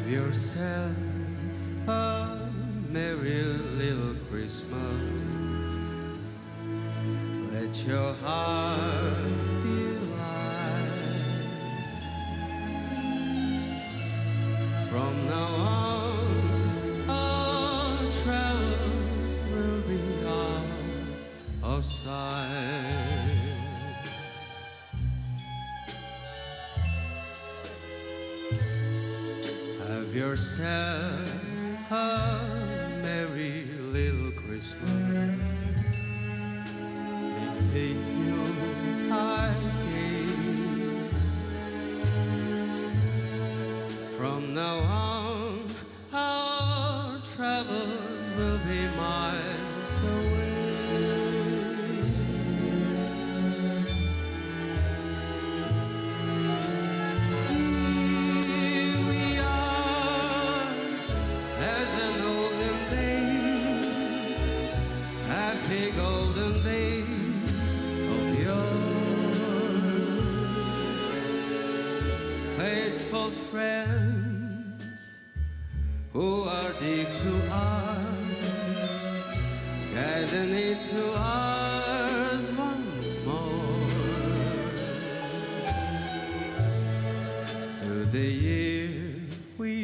Have yourself a merry little Christmas. Let your heart be light. From now on, our travels will be out of sight. Have yourself a merry little Christmas. Make the Yuletide gay. From now on, our travels will be miles away. Happy golden days of yore, faithful friends who are dear to us, gather near to us once more. Through the year we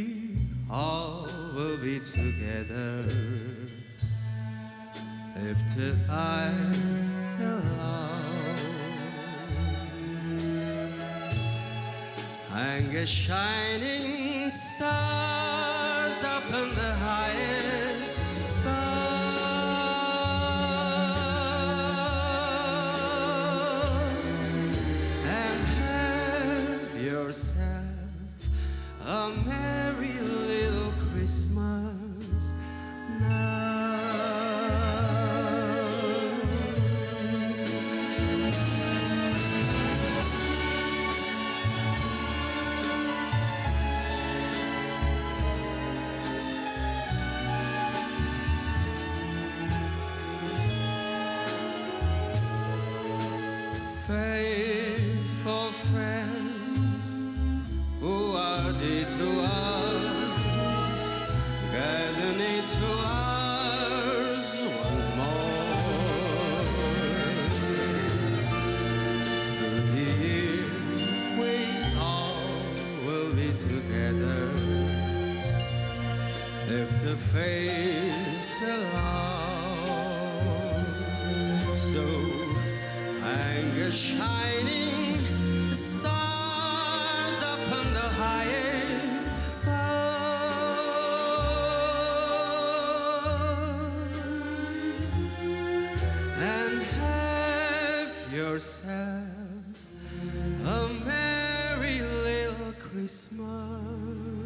all will be together, lifted eyes aloud, hang as shining stars up in the highest bough, and have yourself a merry little Christmas now. Faithful friends who are dear to us, gather near to us once more. Through the years we all will be together, if the fates allow. So hang as shining stars up in the highest bough, and have yourself a merry little Christmas.